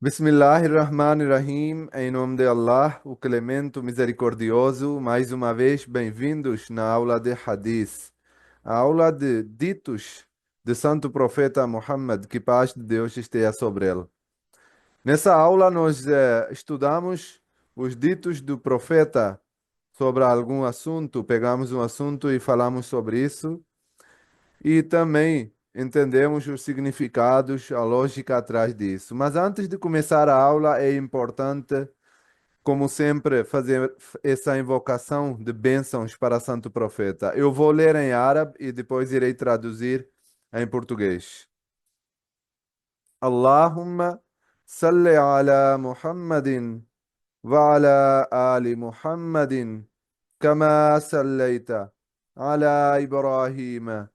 Bismillahirrahmanirrahim, em nome de Allah, o Clemente, o Misericordioso. Mais uma vez, bem-vindos na aula de Hadith, a aula de ditos de Santo Profeta Muhammad, que paz de Deus esteja sobre ele. Nessa aula, nós estudamos os ditos do profeta sobre algum assunto, pegamos um assunto e falamos sobre isso. E também entendemos os significados, a lógica atrás disso. Mas antes de começar a aula, é importante, como sempre, fazer essa invocação de bênçãos para Santo Profeta. Eu vou ler em árabe e depois irei traduzir em português. Allahumma salli ala Muhammadin wa ala ali Muhammadin kama sallaita ala Ibrahim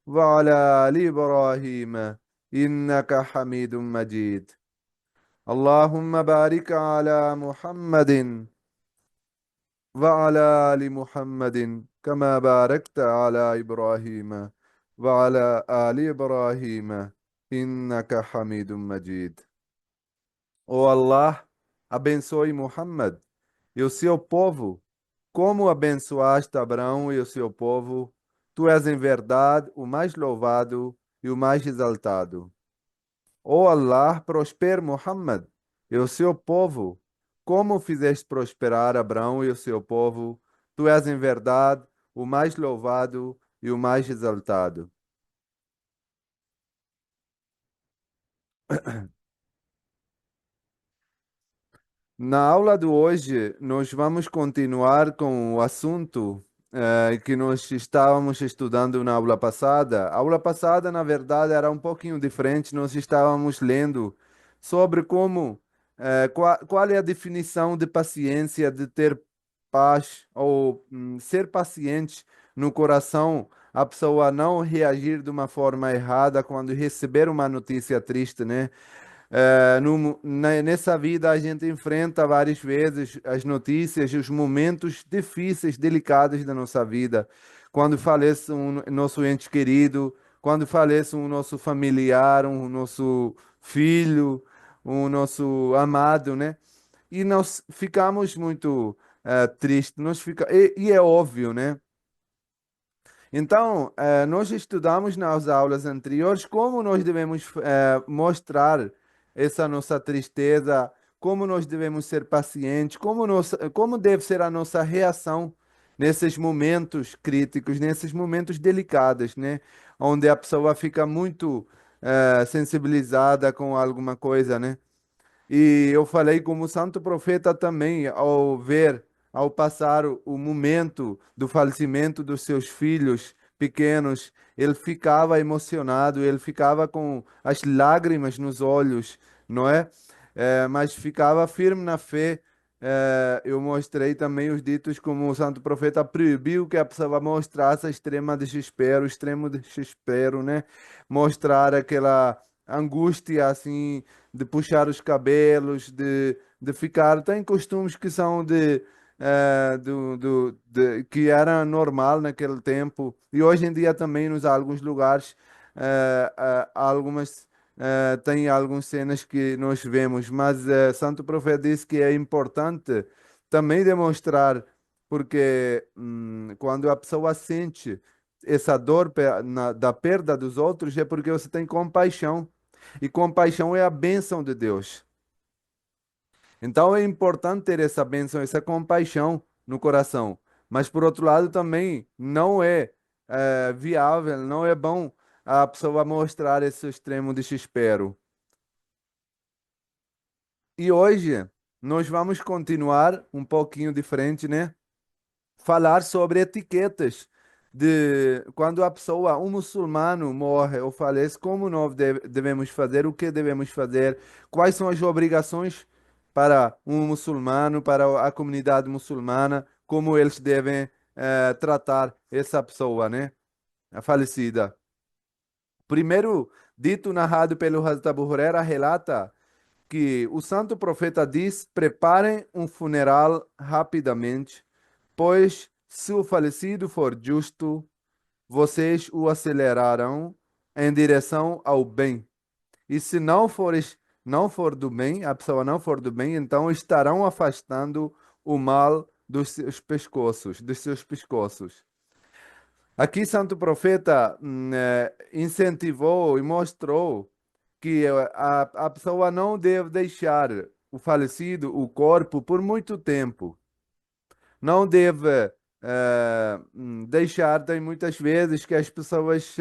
وعلى آل إبراهيم إنك حميد مجيد اللهم بارك على محمد وعلى آل محمد كما باركت على إبراهيم وعلى آل إبراهيم إنك حميد مجيد. Ó Allah, abençoe Muhammad e o seu povo, como abençoaste Abraão e o seu povo. Tu és em verdade o mais louvado e o mais exaltado. Ó Allah, prospere Muhammad e o seu povo, como fizeste prosperar Abraão e o seu povo. Tu és em verdade o mais louvado e o mais exaltado. Na aula de hoje, nós vamos continuar com o assunto que nós estávamos estudando na aula passada. A aula passada, na verdade, era um pouquinho diferente. Nós estávamos lendo sobre qual é a definição de paciência, de ter paz ou ser paciente no coração, a pessoa não reagir de uma forma errada quando receber uma notícia triste, né? Nessa vida a gente enfrenta várias vezes as notícias, os momentos difíceis, delicados da nossa vida. Quando falece um nosso ente querido, quando falece um nosso familiar, um nosso filho, um nosso amado, né? E nós ficamos muito tristes. E é óbvio, né? Então, nós estudamos nas aulas anteriores como nós devemos mostrar essa nossa tristeza, como nós devemos ser pacientes, como deve ser a nossa reação nesses momentos críticos, nesses momentos delicados, né? Onde a pessoa fica muito sensibilizada com alguma coisa, né? E eu falei como santo profeta também, ao passar o momento do falecimento dos seus filhos pequenos, ele ficava emocionado, ele ficava com as lágrimas nos olhos, não é? Mas ficava firme na fé. Eu mostrei também os ditos como o santo profeta proibiu que a pessoa mostrasse extremo desespero, né? Mostrar aquela angústia assim de puxar os cabelos, de ficar. Tem costumes que são que era normal naquele tempo e hoje em dia também nos alguns lugares algumas tem algumas cenas que nós vemos, mas Santo Profeta disse que é importante também demonstrar, porque quando a pessoa sente essa dor da perda dos outros, é porque você tem compaixão. E compaixão é a bênção de Deus. Então é importante ter essa bênção, essa compaixão no coração. Mas por outro lado também não é, viável, não é bom a pessoa mostrar esse extremo desespero. E hoje nós vamos continuar um pouquinho diferente, né? Falar sobre etiquetas de quando a pessoa, um muçulmano morre ou falece, como nós devemos fazer, o que devemos fazer, quais são as obrigações para um muçulmano, para a comunidade muçulmana, como eles devem tratar essa pessoa, né? A falecida. Primeiro dito narrado pelo Hazrat Abu Huraira relata que o santo profeta diz: preparem um funeral rapidamente, pois se o falecido for justo, vocês o acelerarão em direção ao bem. E se não for não for do bem, a pessoa não for do bem, então estarão afastando o mal dos seus pescoços. Aqui, Santo Profeta incentivou e mostrou que a pessoa não deve deixar o falecido, o corpo, por muito tempo. Não deve deixar, tem muitas vezes que as pessoas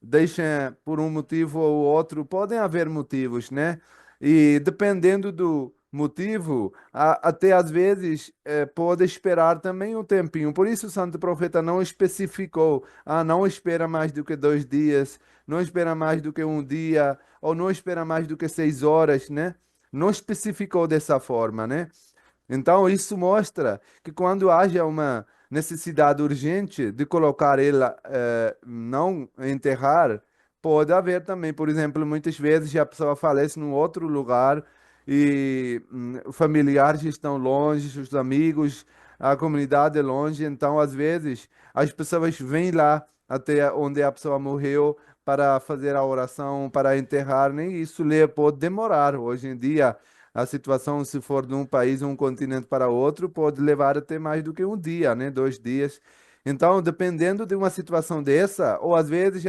deixam por um motivo ou outro, podem haver motivos, né? E dependendo do motivo, até às vezes pode esperar também um tempinho. Por isso o Santo Profeta não especificou, não espera mais do que 2 dias, não espera mais do que um dia, ou não espera mais do que 6 horas, né? Não especificou dessa forma, né? Então, isso mostra que quando haja uma necessidade urgente de colocar ela, não enterrar, pode haver também, por exemplo, muitas vezes a pessoa falece num outro lugar e familiares estão longe, os amigos, a comunidade é longe, então às vezes as pessoas vêm lá até onde a pessoa morreu para fazer a oração, para enterrar, nem isso pode demorar. Hoje em dia a situação, se for de um país ou um continente para outro, pode levar até mais do que um dia, né? 2 dias. Então, dependendo de uma situação dessa, ou às vezes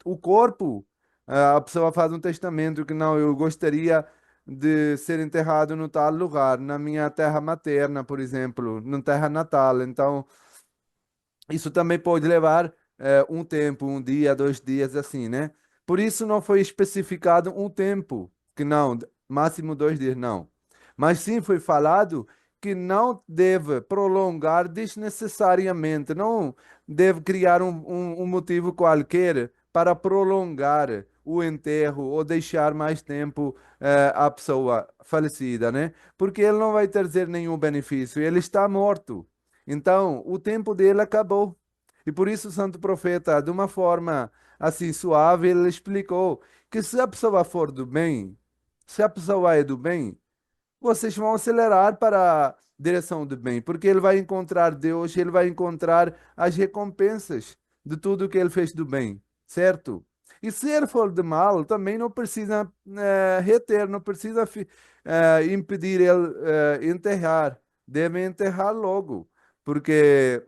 o corpo, a pessoa faz um testamento que não, eu gostaria de ser enterrado no tal lugar, na minha terra materna, por exemplo, na terra natal. Então, isso também pode levar um tempo, um dia, 2 dias, assim, né? Por isso não foi especificado um tempo, que não, máximo 2 dias, não. Mas sim foi falado que não deve prolongar desnecessariamente, não deve criar um motivo qualquer para prolongar o enterro ou deixar mais tempo a pessoa falecida, né? Porque ele não vai trazer nenhum benefício, ele está morto. Então, o tempo dele acabou. E por isso o santo profeta, de uma forma assim suave, ele explicou que se a pessoa for do bem, se a pessoa é do bem, vocês vão acelerar para a direção do bem, porque ele vai encontrar Deus, ele vai encontrar as recompensas de tudo que ele fez do bem, certo? E se ele for de mal, também não precisa reter, não precisa impedir ele enterrar, deve enterrar logo. Porque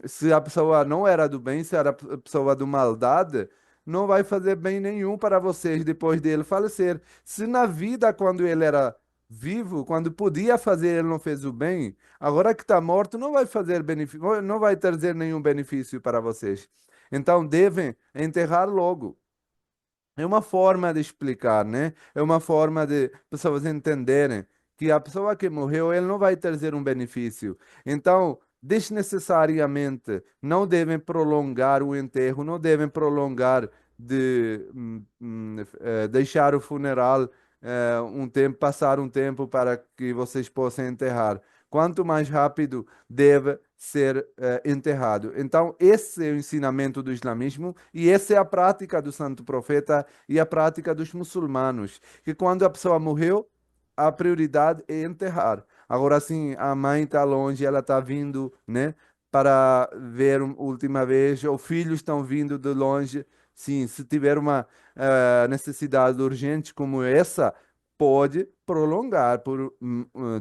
se a pessoa não era do bem, se era a pessoa do maldade, não vai fazer bem nenhum para vocês depois dele falecer. Se na vida, quando ele era vivo, quando podia fazer, ele não fez o bem, agora que está morto, não vai fazer benefício, não vai trazer nenhum benefício para vocês. Então devem enterrar logo. É uma forma de explicar, né? É uma forma de pessoas entenderem que a pessoa que morreu, ele não vai trazer um benefício. Então, desnecessariamente, não devem prolongar o enterro, não devem prolongar de deixar o funeral um tempo, passar um tempo para que vocês possam enterrar. Quanto mais rápido deve ser enterrado. Então, esse é o ensinamento do islamismo e essa é a prática do santo profeta e a prática dos muçulmanos, que quando a pessoa morreu, a prioridade é enterrar. Agora sim, a mãe está longe, ela está vindo, né, para ver última vez, ou filhos estão vindo de longe. Sim, se tiver uma necessidade urgente como essa, pode prolongar por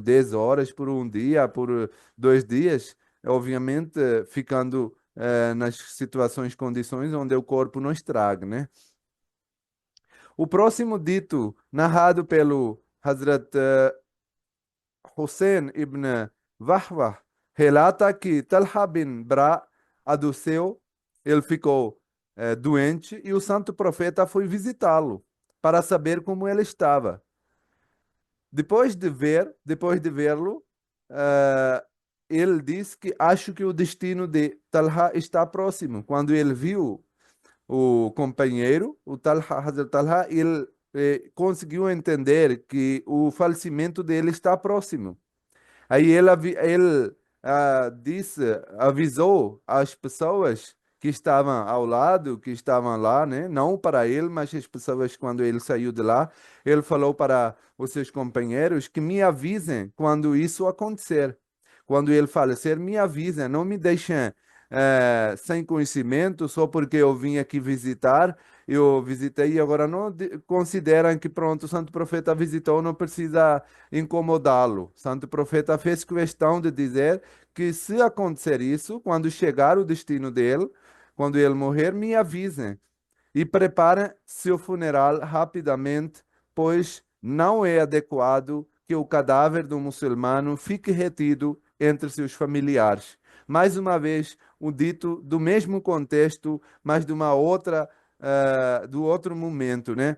10 horas, por um dia, por 2 dias, obviamente ficando nas situações, condições onde o corpo não estraga, né? O próximo dito, narrado pelo Hazrat Hussein ibn Wahwah, relata que Talha bin Bra adoeceu, ele ficou doente e o santo profeta foi visitá-lo para saber como ele estava. Depois de vê-lo, eh, ele disse que acho que o destino de Talha está próximo. Quando ele viu o companheiro, o Talha, Hazrat Talha, ele conseguiu entender que o falecimento dele está próximo. Aí ele disse, avisou as pessoas que estavam ao lado, que estavam lá, né? Não para ele, mas as pessoas quando ele saiu de lá, ele falou para os seus companheiros que me avisem quando isso acontecer. Quando ele falecer, me avisem, não me deixem. sem conhecimento, só porque eu vim aqui visitar, eu visitei e agora não consideram que pronto, o santo profeta visitou, não precisa incomodá-lo. O santo profeta fez questão de dizer que se acontecer isso, quando chegar o destino dele, quando ele morrer, me avisem e prepara seu funeral rapidamente, pois não é adequado que o cadáver do muçulmano fique retido entre seus familiares. Mais uma vez, um dito do mesmo contexto, mas de uma outra, do outro momento, né?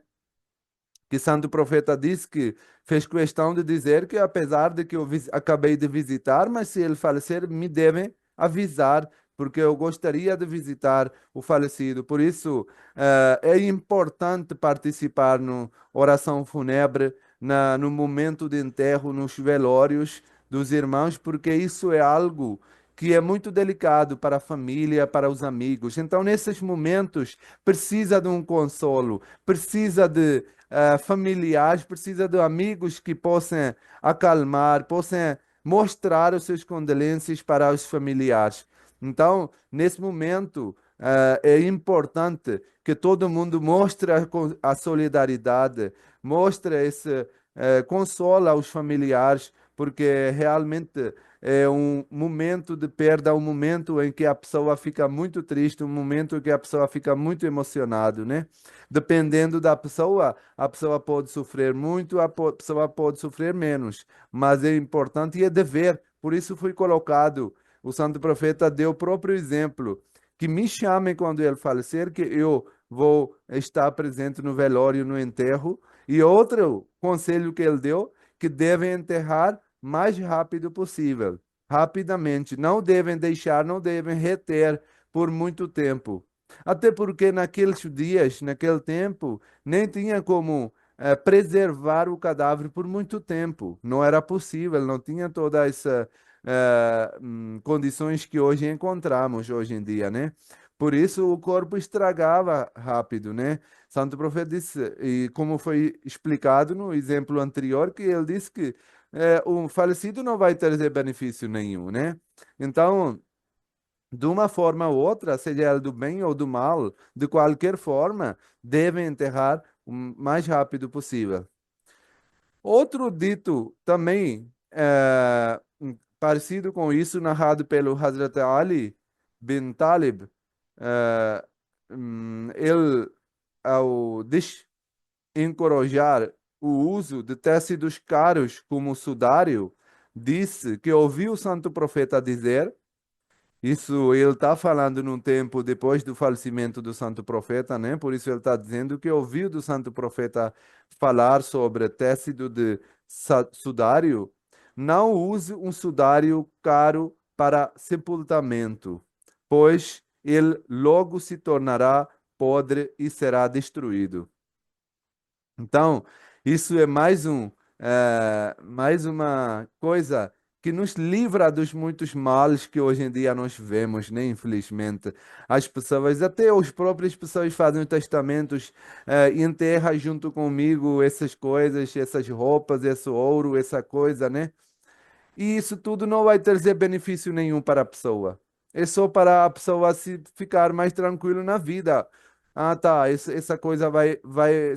Que Santo Profeta disse que fez questão de dizer que, apesar de que eu acabei de visitar, mas se ele falecer, me devem avisar, porque eu gostaria de visitar o falecido. Por isso, é importante participar no oração fúnebre, no momento de enterro, nos velórios dos irmãos, porque isso é algo que é muito delicado para a família, para os amigos. Então, nesses momentos, precisa de um consolo, precisa de familiares, precisa de amigos que possam acalmar, possam mostrar os seus condolências para os familiares. Então, nesse momento, é importante que todo mundo mostre a solidariedade, mostre esse, consola os familiares, porque realmente é um momento de perda, um momento em que a pessoa fica muito triste, um momento em que a pessoa fica muito emocionada, né? Dependendo da pessoa, a pessoa pode sofrer muito, a pessoa pode sofrer menos, mas é importante e é dever. Por isso foi colocado, o santo profeta deu o próprio exemplo, que me chamem quando ele falecer, que eu vou estar presente no velório, no enterro. E outro conselho que ele deu, que devem enterrar mais rápido possível, rapidamente. Não devem deixar, não devem reter por muito tempo. Até porque naqueles dias, naquele tempo, nem tinha como preservar o cadáver por muito tempo. Não era possível, não tinha todas essas condições que hoje encontramos hoje em dia, né? Por isso o corpo estragava rápido, né? Santo Profeta disse, e como foi explicado no exemplo anterior, que ele disse que o falecido não vai trazer benefício nenhum, né? Então, de uma forma ou outra, seja ela do bem ou do mal, de qualquer forma, devem enterrar o mais rápido possível. Outro dito também parecido com isso, narrado pelo Hazrat Ali bin Talib, eh, ele, ao encorajar o uso de tecidos caros como sudário, disse que ouviu o santo profeta dizer isso ele está falando num tempo depois do falecimento do santo profeta, né? Por isso ele está dizendo que ouviu do santo profeta falar sobre tecido de sudário. Não use um sudário caro para sepultamento, pois ele logo se tornará podre e será destruído. Então, isso é mais uma coisa que nos livra dos muitos males que hoje em dia nós vemos, né? Infelizmente, as pessoas, até as próprias pessoas fazem testamentos, e enterram junto comigo essas coisas, essas roupas, esse ouro, essa coisa, né? E isso tudo não vai trazer benefício nenhum para a pessoa. É só para a pessoa se ficar mais tranquilo na vida. Ah, tá, essa coisa vai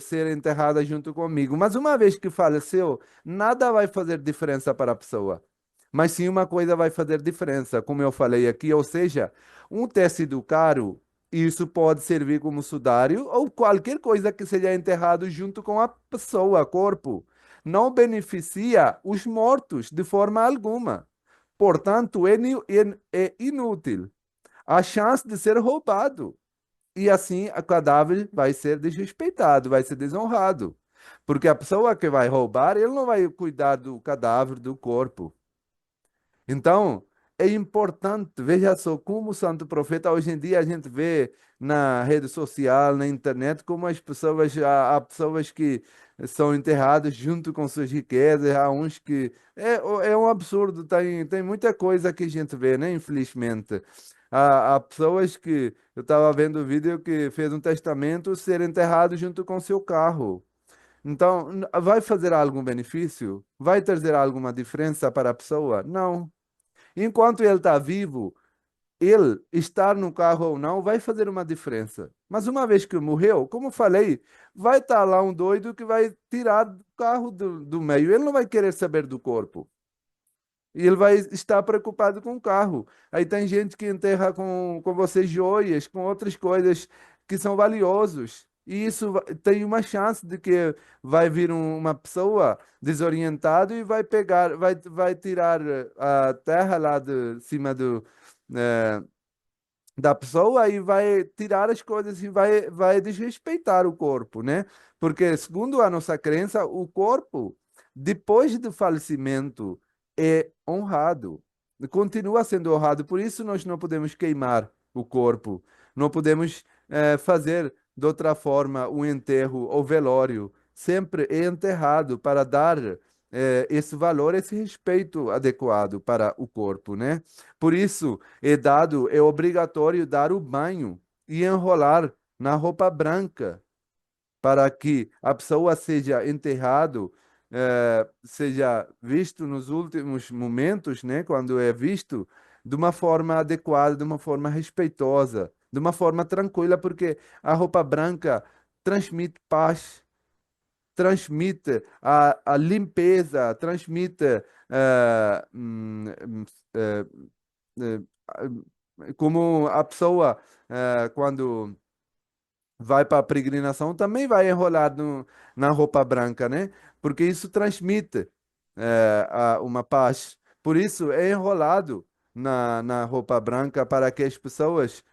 ser enterrada junto comigo. Mas uma vez que faleceu, nada vai fazer diferença para a pessoa. Mas sim uma coisa vai fazer diferença, como eu falei aqui, ou seja, um tecido caro, isso pode servir como sudário ou qualquer coisa que seja enterrado junto com a pessoa, corpo não beneficia os mortos de forma alguma. Portanto, é inútil. A chance de ser roubado. E assim, o cadáver vai ser desrespeitado, vai ser desonrado. Porque a pessoa que vai roubar, ele não vai cuidar do cadáver, do corpo. Então, é importante, veja só, como o Santo Profeta, hoje em dia a gente vê na rede social, na internet, como as pessoas, há pessoas que são enterradas junto com suas riquezas, há uns que... É um absurdo, tem muita coisa que a gente vê, né? Infelizmente. Há pessoas que... Eu estava vendo o vídeo que fez um testamento ser enterrado junto com seu carro. Então, vai fazer algum benefício? Vai trazer alguma diferença para a pessoa? Não. Enquanto ele está vivo, ele estar no carro ou não vai fazer uma diferença. Mas uma vez que morreu, como eu falei, vai estar lá um doido que vai tirar do carro do meio. Ele não vai querer saber do corpo. E ele vai estar preocupado com o carro. Aí tem gente que enterra com você joias, com outras coisas que são valiosos. E isso tem uma chance de que vai vir uma pessoa desorientada e vai pegar, vai tirar a terra lá de cima eh, da pessoa e vai tirar as coisas e vai desrespeitar o corpo, né? Porque, segundo a nossa crença, o corpo, depois do falecimento, é honrado, continua sendo honrado. Por isso, nós não podemos queimar o corpo, não podemos fazer de outra forma o enterro ou velório. Sempre é enterrado para dar esse valor, esse respeito adequado para o corpo, né? Por isso, é obrigatório dar o banho e enrolar na roupa branca para que a pessoa seja enterrado, seja visto nos últimos momentos, né, quando é visto de uma forma adequada, de uma forma respeitosa, de uma forma tranquila, porque a roupa branca transmite paz, transmite a limpeza, transmite eh, hum, hum, eh, como a pessoa, quando vai para a peregrinação, também vai enrolar na roupa branca, né? Porque isso transmite uma paz. Por isso é enrolado na roupa branca para que as pessoas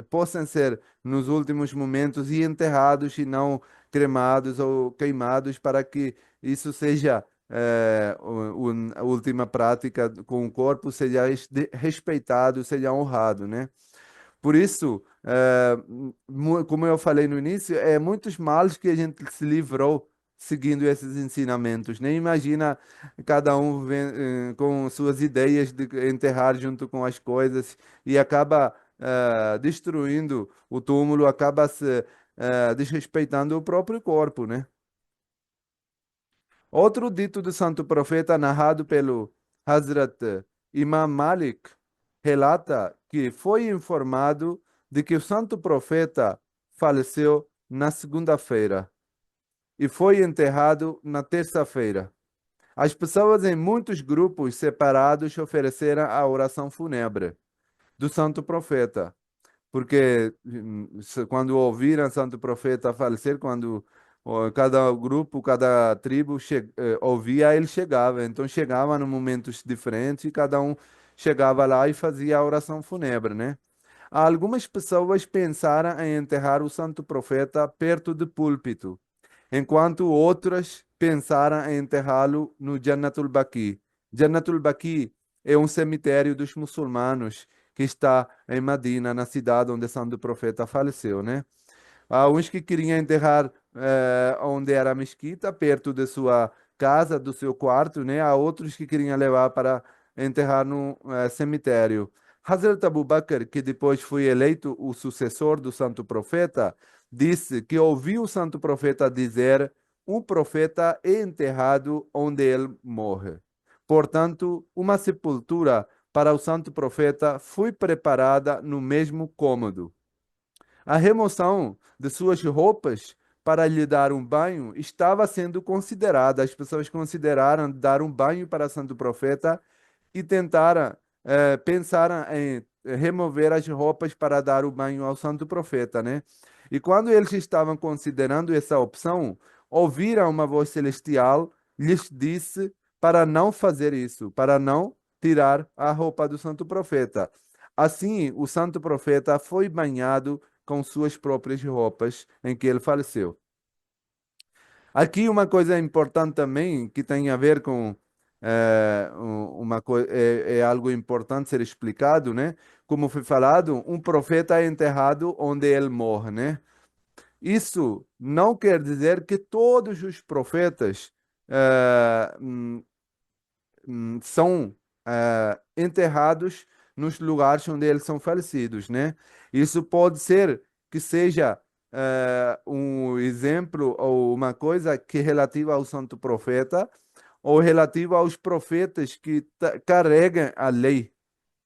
possam ser nos últimos momentos e enterrados e não cremados ou queimados para que isso seja a última prática com o corpo seja respeitado, seja honrado, né? Por isso, como eu falei no início, é muitos males que a gente se livrou seguindo esses ensinamentos. Nem imagina cada um com suas ideias de enterrar junto com as coisas e acaba destruindo o túmulo, acaba se desrespeitando o próprio corpo, né? Outro dito do santo profeta narrado pelo Hazrat Imam Malik relata que foi informado de que o santo profeta faleceu na segunda-feira e foi enterrado na terça-feira. As pessoas em muitos grupos separados ofereceram a oração fúnebre do santo profeta porque quando ouviram Santo Profeta falecer, quando cada grupo, cada tribo ouvia, ele chegava. Então chegava em momentos diferentes e cada um chegava lá e fazia a oração fúnebre, né? Algumas pessoas pensaram em enterrar o Santo Profeta perto do púlpito, enquanto outras pensaram em enterrá-lo no Jannatul Baqi. Jannatul Baqi é um cemitério dos muçulmanos que está em Medina, na cidade onde Santo Profeta faleceu, né? Há uns que queriam enterrar onde era a mesquita, perto de sua casa, do seu quarto, né? Há outros que queriam levar para enterrar no cemitério. Hazrat Abu Bakr, que depois foi eleito o sucessor do Santo Profeta, disse que ouviu o Santo Profeta dizer: um profeta é enterrado onde ele morre. Portanto, uma sepultura para o Santo Profeta foi preparada no mesmo cômodo. A remoção de suas roupas para lhe dar um banho estava sendo considerada. As pessoas consideraram dar um banho para Santo Profeta e tentaram, pensaram em remover as roupas para dar o banho ao Santo Profeta, né? E quando eles estavam considerando essa opção, ouviram uma voz celestial lhes disse para não fazer isso, para não tirar a roupa do Santo Profeta. Assim, o Santo Profeta foi banhado com suas próprias roupas em que ele faleceu. Aqui uma coisa importante também que tem a ver com é algo importante ser explicado, né? Como foi falado, um profeta é enterrado onde ele morre, né? Isso não quer dizer que todos os profetas eh, são enterrados nos lugares onde eles são falecidos, né? Isso pode ser que seja um exemplo ou uma coisa que é relativa ao santo profeta ou relativa aos profetas que carregam a lei,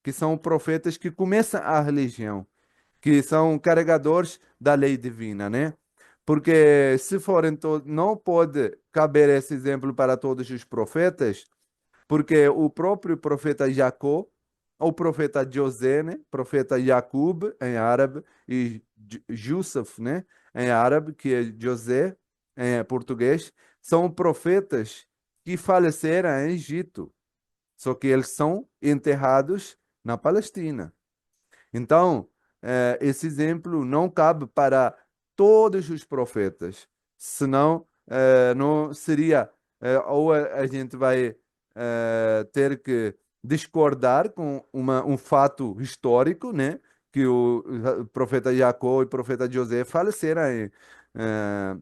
que são profetas que começam a religião, que são carregadores da lei divina, né? Porque se forem todos, não pode caber esse exemplo para todos os profetas, porque o próprio profeta Jacó, o profeta José, né? Profeta Jacob em árabe e Yusuf, né? Em árabe, que é José em português, são profetas que faleceram em Egito, só que eles são enterrados na Palestina. Então, esse exemplo não cabe para todos os profetas, senão não seria, ou a gente vai ter que discordar com um fato histórico, né? Que o profeta Jacó e o profeta José faleceram em eh,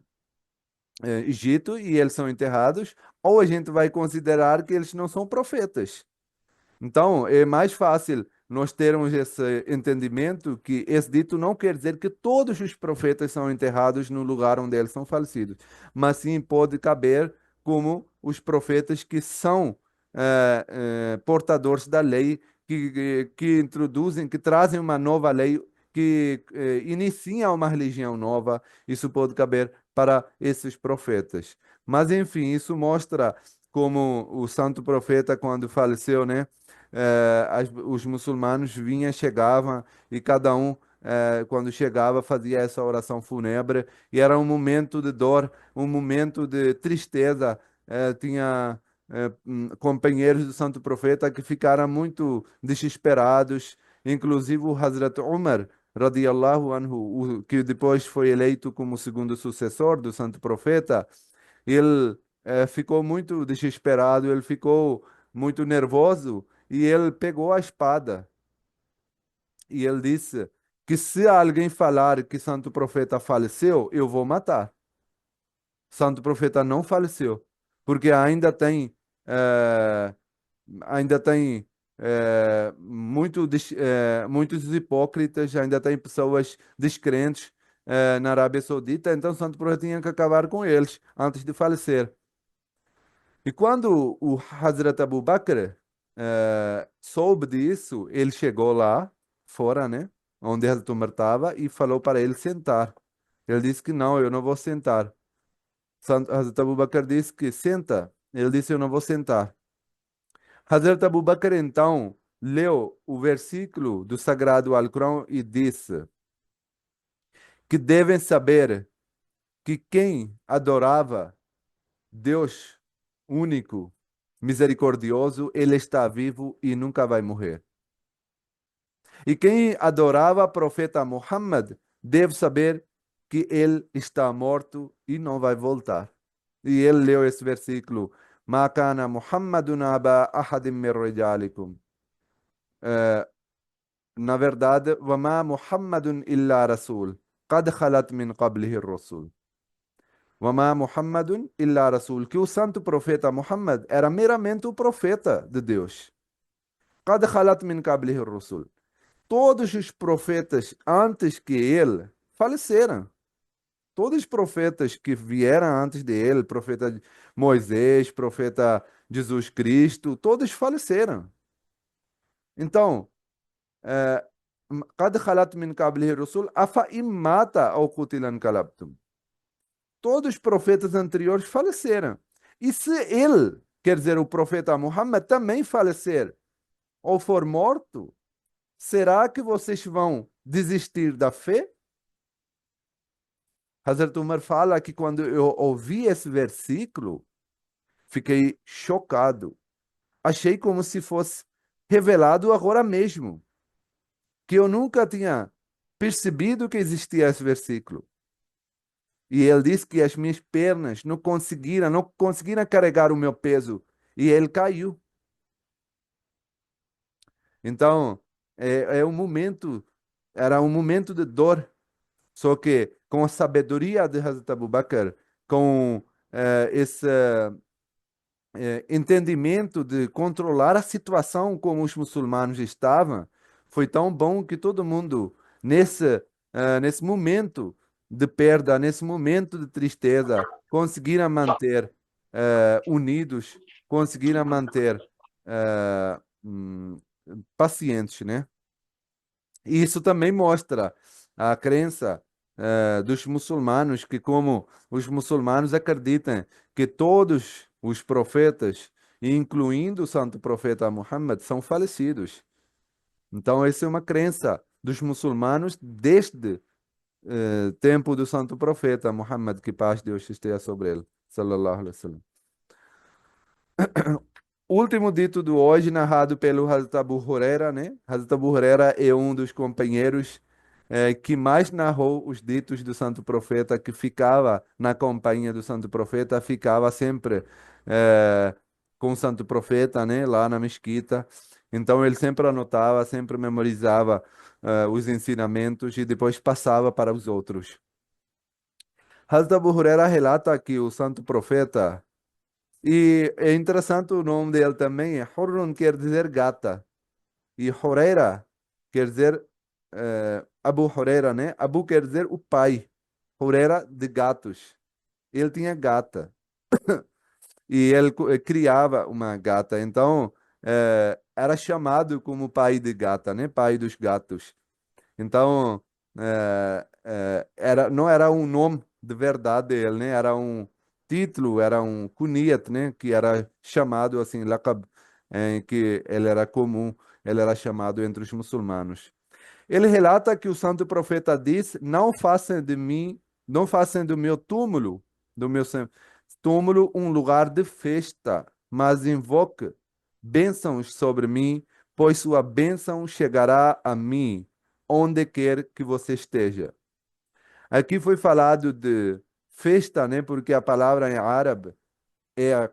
Egito e eles são enterrados, ou a gente vai considerar que eles não são profetas. Então, é mais fácil nós termos esse entendimento que esse dito não quer dizer que todos os profetas são enterrados no lugar onde eles são falecidos, mas sim pode caber como os profetas que são portadores da lei, que introduzem, que trazem uma nova lei, que inicia uma religião nova. Isso pode caber para esses profetas. Mas, enfim, isso mostra como o santo profeta, quando faleceu, né? Os muçulmanos vinham, chegavam e cada um, quando chegava, fazia essa oração fúnebre e era um momento de dor, um momento de tristeza. Tinha companheiros do Santo Profeta que ficaram muito desesperados, inclusive o Hazrat Umar, radiallahu anhu, que depois foi eleito como segundo sucessor do Santo Profeta. Ele ficou muito desesperado, ele ficou muito nervoso e ele pegou a espada e ele disse que se alguém falar que Santo Profeta faleceu, eu vou matar. Santo Profeta não faleceu, porque eh, ainda tem muitos hipócritas, ainda tem pessoas descrentes na Arábia Saudita, então Santo Profeta tinha que acabar com eles antes de falecer. E quando o Hazrat Abu Bakr soube disso, ele chegou lá, fora, né? Onde Hazrat Umar estava, e falou para ele sentar. Ele disse que não, eu não vou sentar. Hazrat Abu Bakr disse que senta. Ele disse, eu não vou sentar. Hazrat Abu Bakr então leu o versículo do Sagrado Alcorão e disse que devem saber que quem adorava Deus único, misericordioso, ele está vivo e nunca vai morrer. E quem adorava o profeta Muhammad deve saber que ele está morto e não vai voltar. E ele leu esse versículo: Ma kana Muhammadun aba ahadim min rijalikum. Eh, Na verdade, wa ma Muhammadun illa rasul. Qad khalat min qablihi ar-rusul. Wama Muhammadun illa Rasul, que o santo profeta Muhammad era meramente o profeta de Deus. Qad khalat min qablihi rusul. Todos os profetas antes que ele faleceram. Todos os profetas que vieram antes dele, profeta Moisés, profeta Jesus Cristo, todos faleceram. Então, eh, qad khalat min qablihi rusul, afa imata ou qutilan qalabtum. Todos os profetas anteriores faleceram. E se ele, quer dizer, o profeta Muhammad, também falecer ou for morto, será que vocês vão desistir da fé? Hazrat Umar fala que quando eu ouvi esse versículo, fiquei chocado. Achei como se fosse revelado agora mesmo, que eu nunca tinha percebido que existia esse versículo. E ele disse que as minhas pernas não conseguiram carregar o meu peso. E ele caiu. Então, era um momento de dor. Só que com a sabedoria de Hazrat Abu Bakr, com esse entendimento de controlar a situação como os muçulmanos estavam, foi tão bom que todo mundo, nesse momento de perda, nesse momento de tristeza, conseguiram manter unidos, conseguiram manter pacientes, né? E isso também mostra a crença dos muçulmanos, que como os muçulmanos acreditam que todos os profetas, incluindo o santo profeta Muhammad, são falecidos. Então, essa é uma crença dos muçulmanos desde tempo do santo profeta Muhammad, que paz de Deus esteja sobre ele. Sallallahu alaihi wasallam. Último dito do hoje, narrado pelo Hazrat Abu Huraira, né? Hazrat Abu Huraira é um dos companheiros que mais narrou os ditos do Santo Profeta, que ficava na companhia do Santo Profeta, ficava sempre com o Santo Profeta, né? Lá na mesquita. Então ele sempre anotava, sempre memorizava os ensinamentos e depois passava para os outros. Hazrat Abu Huraira relata que o Santo Profeta e é interessante o nome dele também. Hurrun quer dizer gata. E Huraira quer dizer Abu Huraira, né? Abu quer dizer o pai. Huraira de gatos. Ele tinha gata. E ele criava uma gata. Então, era chamado como pai de gata, né? Pai dos gatos. Então, não era um nome de verdade dele, né? Era um título, era um kunyat, né? Que era chamado assim, laqab, em que ele era comum, ele era chamado entre os muçulmanos. Ele relata que o santo profeta diz: Não façam de mim, não façam do meu túmulo, do meu túmulo um lugar de festa, mas invoque bênçãos sobre mim, pois sua bênção chegará a mim, onde quer que você esteja. Aqui foi falado de festa, né? Porque a palavra em árabe é,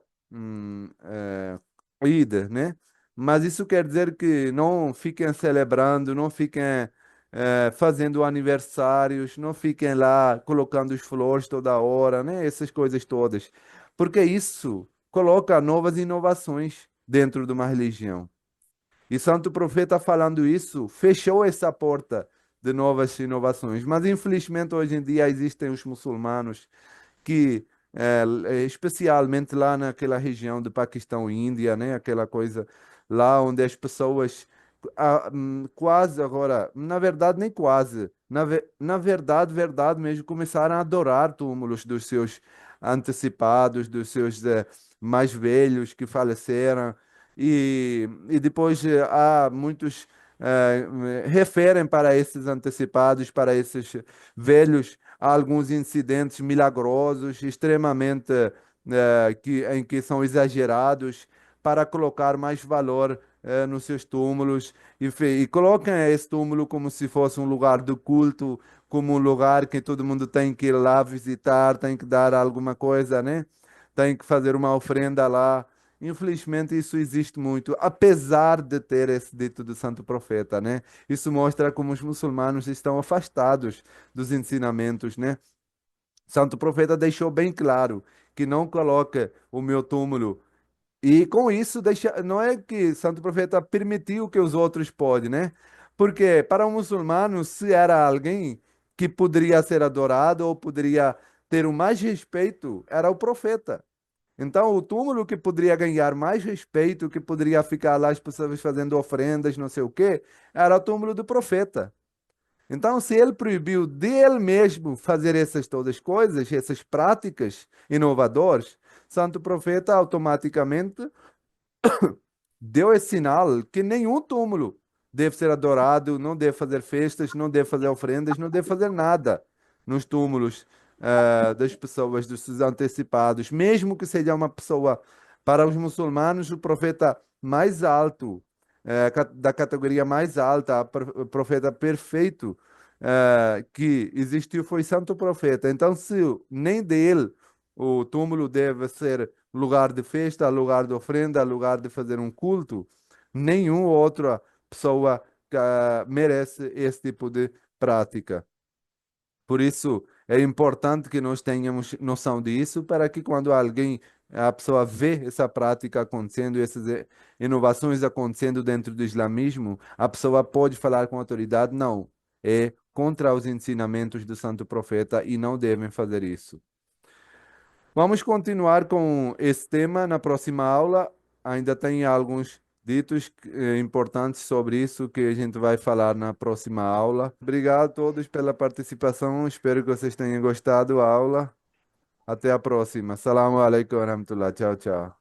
Eid, né? Mas isso quer dizer que não fiquem celebrando, não fiquem fazendo aniversários, não fiquem lá colocando as flores toda hora, né? Essas coisas todas. Porque isso coloca novas inovações dentro de uma religião. E Santo Profeta falando isso, fechou essa porta de novas inovações. Mas infelizmente hoje em dia existem os muçulmanos que especialmente lá naquela região do Paquistão e Índia, né? Aquela coisa lá onde as pessoas quase agora, na verdade nem quase, na verdade, verdade mesmo, começaram a adorar túmulos dos seus antecipados, dos seus mais velhos que faleceram e depois há muitos referem para esses antecipados, para esses velhos alguns incidentes milagrosos, extremamente em que são exagerados, para colocar mais valor nos seus túmulos e colocam esse túmulo como se fosse um lugar de culto, como um lugar que todo mundo tem que ir lá visitar, tem que dar alguma coisa, né? Tem que fazer uma oferenda lá. Infelizmente, isso existe muito, apesar de ter esse dito do Santo Profeta, né? Isso mostra como os muçulmanos estão afastados dos ensinamentos, né? Santo Profeta deixou bem claro que não coloca o meu túmulo. E com isso, não é que Santo Profeta permitiu que os outros podem, né? Porque para um muçulmano, se era alguém que poderia ser adorado ou poderia ter o mais respeito, era o profeta. Então, o túmulo que poderia ganhar mais respeito, que poderia ficar lá as pessoas fazendo ofrendas, não sei o quê, era o túmulo do profeta. Então, se ele proibiu dele mesmo fazer essas todas coisas, essas práticas inovadoras, Santo Profeta automaticamente deu esse sinal que nenhum túmulo deve ser adorado, não deve fazer festas, não deve fazer ofrendas, não deve fazer nada nos túmulos das pessoas, dos seus antecipados, mesmo que seja uma pessoa, para os muçulmanos, o profeta mais alto, da categoria mais alta, o profeta perfeito que existiu foi Santo Profeta. Então, se nem dele o túmulo deve ser lugar de festa, lugar de ofrenda, lugar de fazer um culto. Nenhuma outra pessoa merece esse tipo de prática. Por isso, é importante que nós tenhamos noção disso para que quando a pessoa vê essa prática acontecendo, essas inovações acontecendo dentro do islamismo, a pessoa pode falar com autoridade, não, é contra os ensinamentos do Santo Profeta e não devem fazer isso. Vamos continuar com esse tema na próxima aula. Ainda tem alguns ditos importantes sobre isso que a gente vai falar na próxima aula. Obrigado a todos pela participação. Espero que vocês tenham gostado da aula. Até a próxima. Assalamu alaikum warahmatullah. Tchau, tchau.